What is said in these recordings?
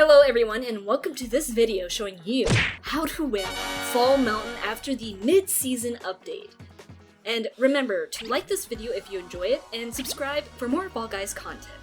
Hello everyone, and welcome to this video showing you how to win Fall Mountain after the mid-season update. And remember to like this video if you enjoy it, and subscribe for more Fall Guys content.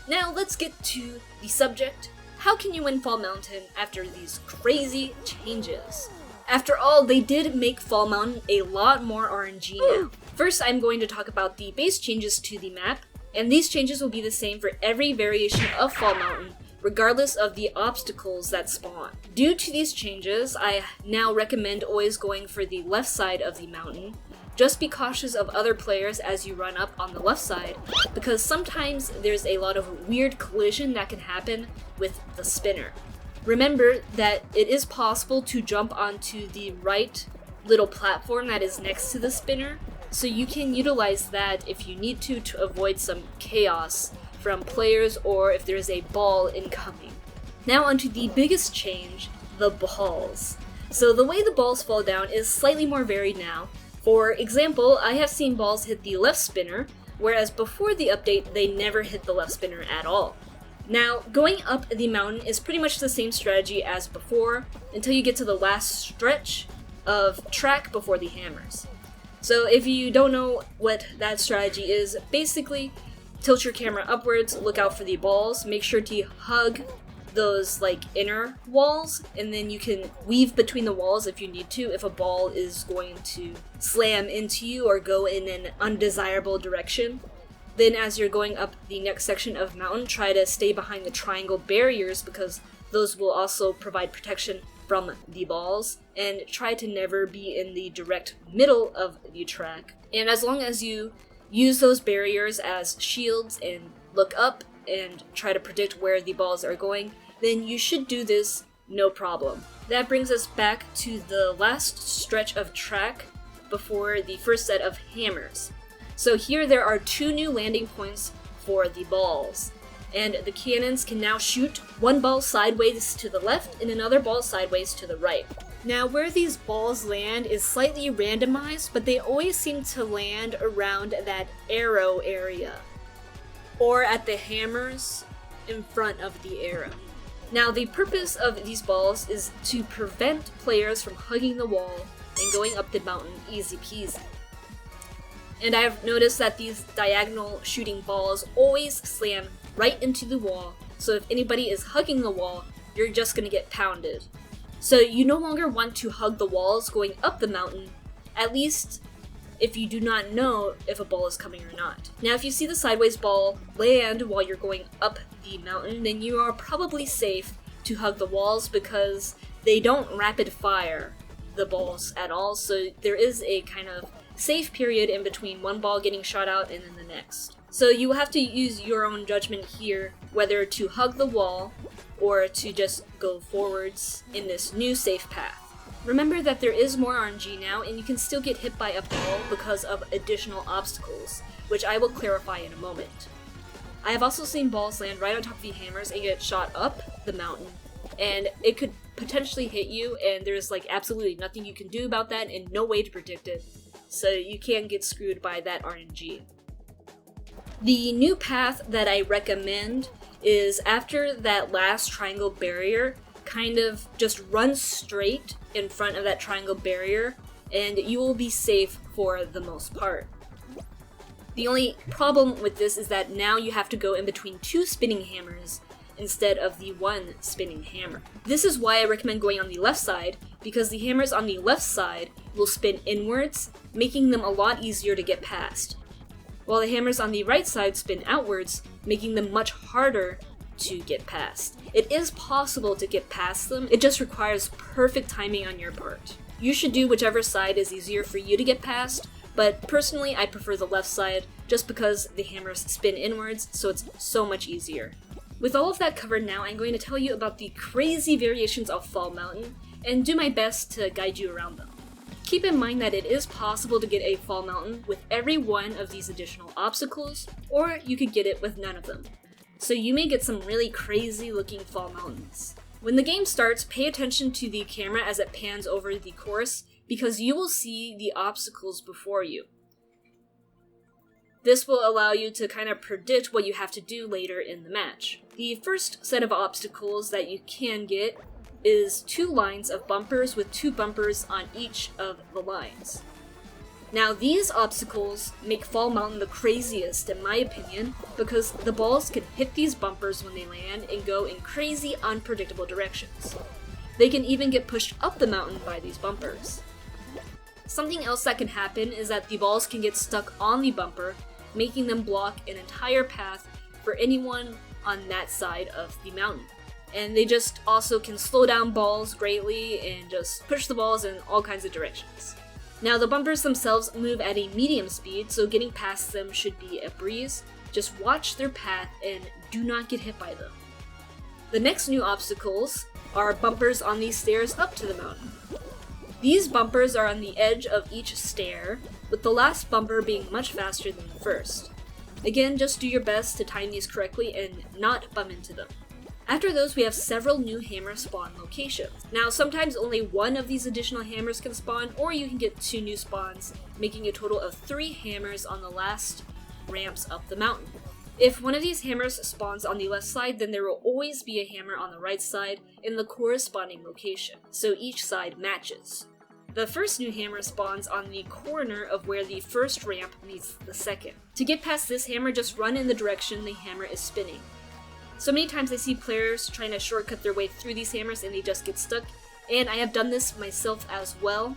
Now let's get to the subject. How can you win Fall Mountain after these crazy changes? After all, they did make Fall Mountain a lot more RNG now. First, I'm going to talk about the base changes to the map, and these changes will be the same for every variation of Fall Mountain, regardless of the obstacles that spawn. Due to these changes, I now recommend always going for the left side of the mountain. Just be cautious of other players as you run up on the left side, because sometimes there's a lot of weird collision that can happen with the spinner. Remember that it is possible to jump onto the right little platform that is next to the spinner, so you can utilize that if you need to avoid some chaos from players or if there's a ball incoming. Now onto the biggest change, the balls. So the way the balls fall down is slightly more varied now. For example, I have seen balls hit the left spinner, whereas before the update they never hit the left spinner at all. Now, going up the mountain is pretty much the same strategy as before until you get to the last stretch of track before the hammers. So if you don't know what that strategy is, basically tilt your camera upwards, look out for the balls, make sure to hug those inner walls, and then you can weave between the walls if you need to if a ball is going to slam into you or go in an undesirable direction. Then as you're going up the next section of mountain, try to stay behind the triangle barriers because those will also provide protection from the balls, and try to never be in the direct middle of the track. And as long as you use those barriers as shields and look up and try to predict where the balls are going, then you should do this no problem. That brings us back to the last stretch of track before the first set of hammers. So here there are two new landing points for the balls, and the cannons can now shoot one ball sideways to the left and another ball sideways to the right. Now, where these balls land is slightly randomized, but they always seem to land around that arrow area, or at the hammers in front of the arrow. Now, the purpose of these balls is to prevent players from hugging the wall and going up the mountain easy peasy. And I've noticed that these diagonal shooting balls always slam right into the wall, so if anybody is hugging the wall, you're just gonna get pounded. So you no longer want to hug the walls going up the mountain, at least if you do not know if a ball is coming or not. Now if you see the sideways ball land while you're going up the mountain, then you are probably safe to hug the walls because they don't rapid fire the balls at all, so there is a kind of safe period in between one ball getting shot out and then the next. So you will have to use your own judgment here whether to hug the wall or to just go forwards in this new safe path. Remember that there is more RNG now, and you can still get hit by a ball because of additional obstacles, which I will clarify in a moment. I have also seen balls land right on top of the hammers and get shot up the mountain, and it could potentially hit you, and there's absolutely nothing you can do about that and no way to predict it, so you can get screwed by that RNG. The new path that I recommend is after that last triangle barrier, kind of just run straight in front of that triangle barrier and you will be safe for the most part. The only problem with this is that now you have to go in between two spinning hammers instead of the one spinning hammer. This is why I recommend going on the left side, because the hammers on the left side will spin inwards, making them a lot easier to get past, while the hammers on the right side spin outwards, making them much harder to get past. It is possible to get past them, it just requires perfect timing on your part. You should do whichever side is easier for you to get past, but personally I prefer the left side just because the hammers spin inwards, so it's so much easier. With all of that covered now, I'm going to tell you about the crazy variations of Fall Mountain and do my best to guide you around them. Keep in mind that it is possible to get a Fall Mountain with every one of these additional obstacles, or you could get it with none of them. So you may get some really crazy looking Fall Mountains. When the game starts, pay attention to the camera as it pans over the course, because you will see the obstacles before you. This will allow you to kind of predict what you have to do later in the match. The first set of obstacles that you can get is 2 lines of bumpers with 2 bumpers on each of the lines. Now these obstacles make Fall Mountain the craziest in my opinion because the balls can hit these bumpers when they land and go in crazy unpredictable directions. They can even get pushed up the mountain by these bumpers. Something else that can happen is that the balls can get stuck on the bumper, making them block an entire path for anyone on that side of the mountain. And they just also can slow down balls greatly and just push the balls in all kinds of directions. Now the bumpers themselves move at a medium speed, so getting past them should be a breeze. Just watch their path and do not get hit by them. The next new obstacles are bumpers on these stairs up to the mountain. These bumpers are on the edge of each stair, with the last bumper being much faster than the first. Again, just do your best to time these correctly and not bump into them. After those, we have several new hammer spawn locations. Now, sometimes only one of these additional hammers can spawn, or you can get 2 new spawns, making a total of 3 hammers on the last ramps up the mountain. If one of these hammers spawns on the left side, then there will always be a hammer on the right side in the corresponding location, so each side matches. The first new hammer spawns on the corner of where the first ramp meets the second. To get past this hammer, just run in the direction the hammer is spinning. So many times I see players trying to shortcut their way through these hammers and they just get stuck, and I have done this myself as well.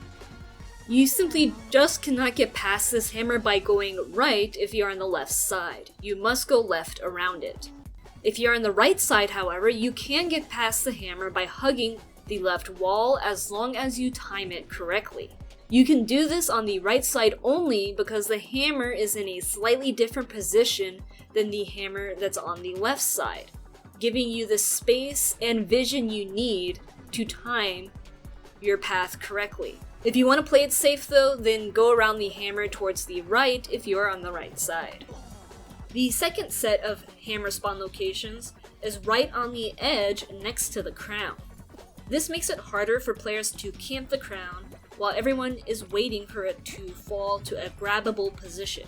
You simply just cannot get past this hammer by going right if you're on the left side. You must go left around it. If you're on the right side, however, you can get past the hammer by hugging the left wall as long as you time it correctly. You can do this on the right side only because the hammer is in a slightly different position than the hammer that's on the left side, giving you the space and vision you need to time your path correctly. If you want to play it safe though, then go around the hammer towards the right if you are on the right side. The second set of hammer spawn locations is right on the edge next to the crown. This makes it harder for players to camp the crown while everyone is waiting for it to fall to a grabbable position.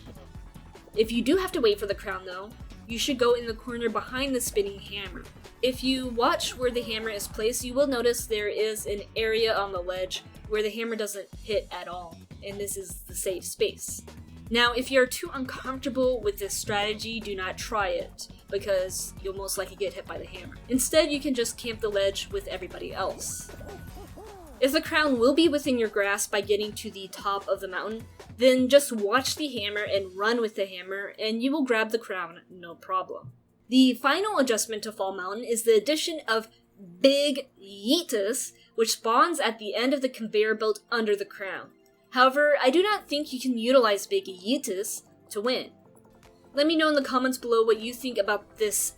If you do have to wait for the crown though, you should go in the corner behind the spinning hammer. If you watch where the hammer is placed, you will notice there is an area on the ledge where the hammer doesn't hit at all, and this is the safe space. Now, if you're too uncomfortable with this strategy, do not try it, because you'll most likely get hit by the hammer. Instead, you can just camp the ledge with everybody else. If the crown will be within your grasp by getting to the top of the mountain, then just watch the hammer and run with the hammer, and you will grab the crown, no problem. The final adjustment to Fall Mountain is the addition of Big YEEEETUS, which spawns at the end of the conveyor belt under the crown. However, I do not think you can utilize Big YEEEETUS to win. Let me know in the comments below what you think about this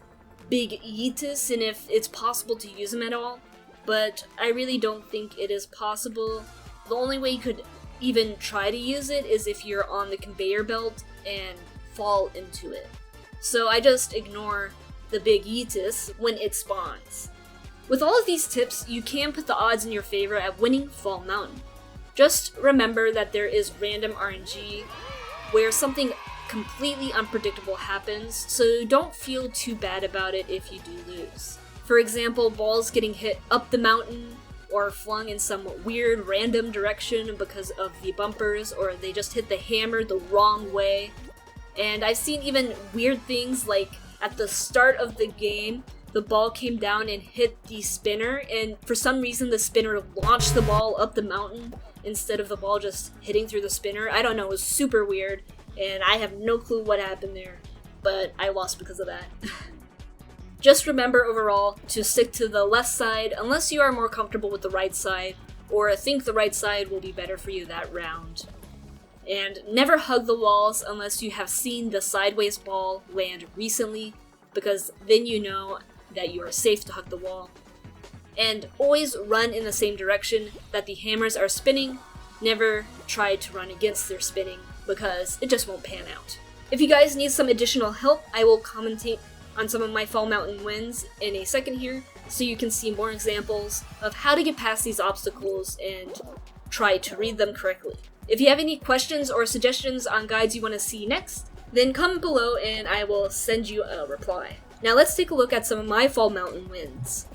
Big YEEEETUS and if it's possible to use him at all, but I really don't think it is possible. The only way you could even try to use it is if you're on the conveyor belt and fall into it. So I just ignore the Big YEEEETUS when it spawns. With all of these tips, you can put the odds in your favor at winning Fall Mountain. Just remember that there is random RNG where something completely unpredictable happens, so don't feel too bad about it if you do lose. For example, balls getting hit up the mountain or flung in some weird random direction because of the bumpers, or they just hit the hammer the wrong way. And I've seen even weird things like at the start of the game, the ball came down and hit the spinner, and for some reason the spinner launched the ball up the mountain instead of the ball just hitting through the spinner. I don't know, it was super weird, and I have no clue what happened there, but I lost because of that. Just remember overall to stick to the left side unless you are more comfortable with the right side, or think the right side will be better for you that round. And never hug the walls unless you have seen the sideways ball land recently, because then you know that you are safe to hug the wall. And always run in the same direction that the hammers are spinning. Never try to run against their spinning, because it just won't pan out. If you guys need some additional help, I will commentate on some of my Fall Mountain wins in a second here, so you can see more examples of how to get past these obstacles and try to read them correctly. If you have any questions or suggestions on guides you want to see next, then comment below and I will send you a reply. Now let's take a look at some of my Fall Mountain wins.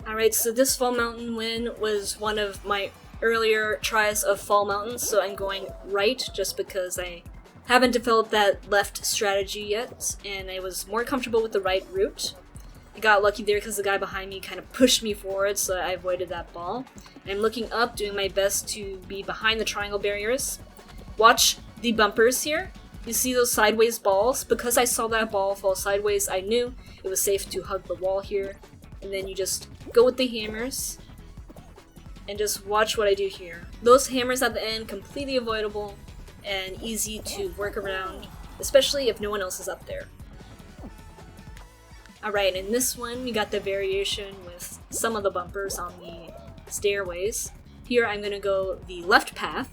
Alright, so this Fall Mountain win was one of my earlier tries of Fall Mountain, so I'm going right just because I haven't developed that left strategy yet, and I was more comfortable with the right route. I got lucky there because the guy behind me kind of pushed me forward, so I avoided that ball. And I'm looking up, doing my best to be behind the triangle barriers. Watch the bumpers here. You see those sideways balls? Because I saw that ball fall sideways, I knew it was safe to hug the wall here. And then you just go with the hammers and just watch what I do here. Those hammers at the end, completely avoidable and easy to work around, especially if no one else is up there. Alright, in this one we got the variation with some of the bumpers on the stairways. Here I'm gonna go the left path,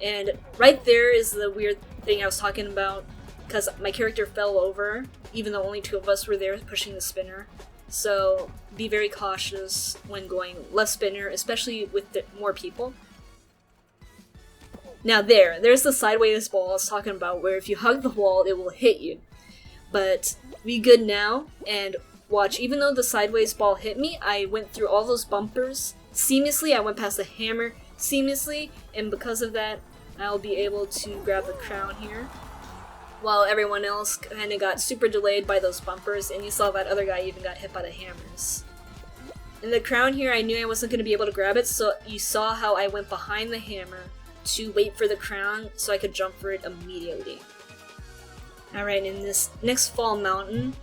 and right there is the weird thing I was talking about, because my character fell over, even though only 2 of us were there pushing the spinner. So be very cautious when going left spinner, especially with more people. Now there's the sideways ball I was talking about, where if you hug the wall it will hit you. But we good now, and watch, even though the sideways ball hit me, I went through all those bumpers seamlessly. I went past the hammer seamlessly, and because of that I'll be able to grab the crown here, while everyone else kinda got super delayed by those bumpers, and you saw that other guy even got hit by the hammers. In the crown here, I knew I wasn't gonna be able to grab it, so you saw how I went behind the hammer to wait for the crown so I could jump for it immediately. Alright, in this next Fall Mountain,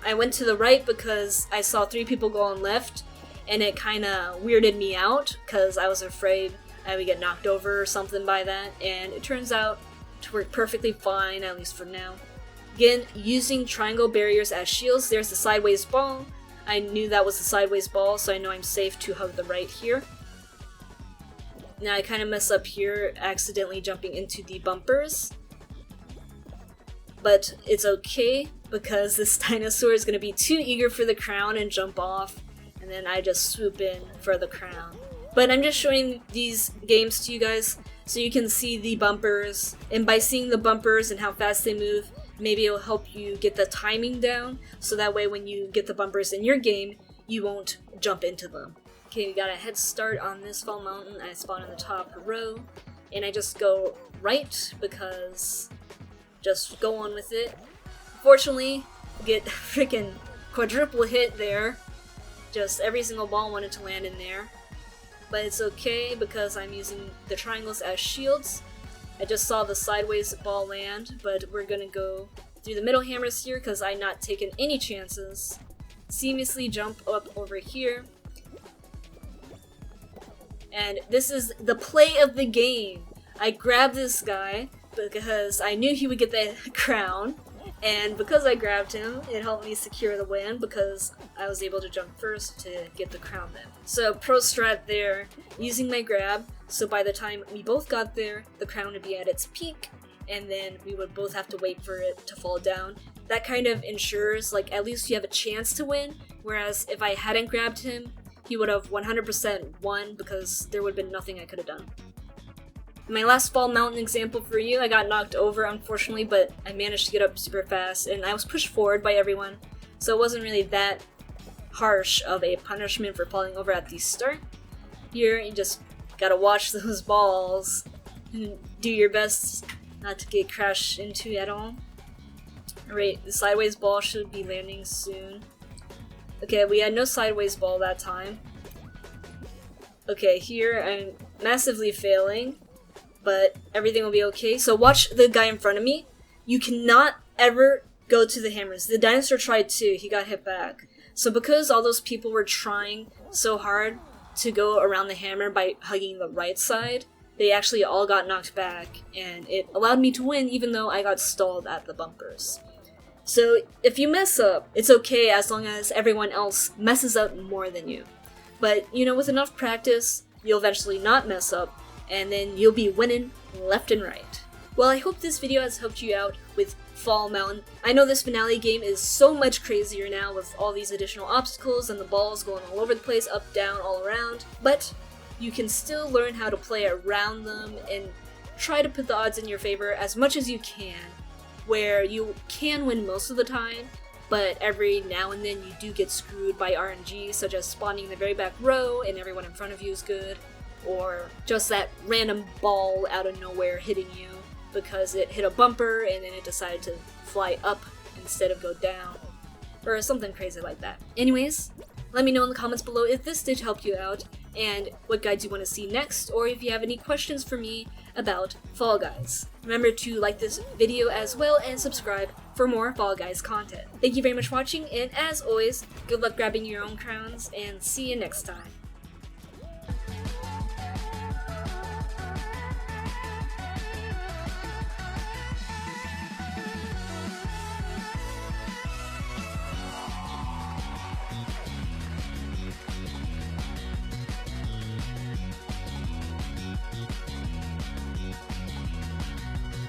I went to the right because I saw 3 people go on left, and it kinda weirded me out because I was afraid I would get knocked over or something by that, and it turns out to work perfectly fine, at least for now. Again, using triangle barriers as shields. There's the sideways ball. I knew that was the sideways ball, so I know I'm safe to hug the right here. Now I kind of mess up here, accidentally jumping into the bumpers. But it's okay, because this dinosaur is going to be too eager for the crown and jump off, and then I just swoop in for the crown. But I'm just showing these games to you guys so you can see the bumpers, and by seeing the bumpers and how fast they move, maybe it'll help you get the timing down, so that way when you get the bumpers in your game, you won't jump into them. Okay, we got a head start on this Fall Mountain. I spawn in the top row, and I just go right because just go on with it. Fortunately, get freaking quadruple hit there. Just every single ball wanted to land in there. But it's okay because I'm using the triangles as shields. I just saw the sideways ball land, but we're gonna go through the middle hammers here because I'm not taking any chances. Seamlessly jump up over here. And this is the play of the game. I grabbed this guy because I knew he would get the crown, and because I grabbed him, it helped me secure the win because I was able to jump first to get the crown then. So pro strat there, using my grab, so by the time we both got there, the crown would be at its peak, and then we would both have to wait for it to fall down. That kind of ensures, like, at least you have a chance to win, whereas if I hadn't grabbed him, he would have 100% won because there would have been nothing I could have done. My last Fall Mountain example for you, I got knocked over unfortunately, but I managed to get up super fast, and I was pushed forward by everyone, so it wasn't really that harsh of a punishment for falling over at the start. Here, you just gotta watch those balls and do your best not to get crashed into at all. Alright, the sideways ball should be landing soon. Okay, we had no sideways ball that time. Okay, here I'm massively failing, but everything will be okay. So watch the guy in front of me. You cannot ever go to the hammers. The dinosaur tried to, he got hit back. So because all those people were trying so hard to go around the hammer by hugging the right side, they actually all got knocked back, and it allowed me to win even though I got stalled at the bumpers. So if you mess up, it's okay as long as everyone else messes up more than you. But, you know, with enough practice, you'll eventually not mess up, and then you'll be winning left and right. Well, I hope this video has helped you out with Fall Mountain. I know this finale game is so much crazier now with all these additional obstacles and the balls going all over the place, up, down, all around, but you can still learn how to play around them and try to put the odds in your favor as much as you can, where you can win most of the time, but every now and then you do get screwed by RNG, such as spawning in the very back row and everyone in front of you is good, or just that random ball out of nowhere hitting you because it hit a bumper and then it decided to fly up instead of go down, or something crazy like that. Anyways, let me know in the comments below if this did help you out and what guides you want to see next, or if you have any questions for me about Fall Guys. Remember to like this video as well and subscribe for more Fall Guys content. Thank you very much for watching, and as always, good luck grabbing your own crowns, and see you next time.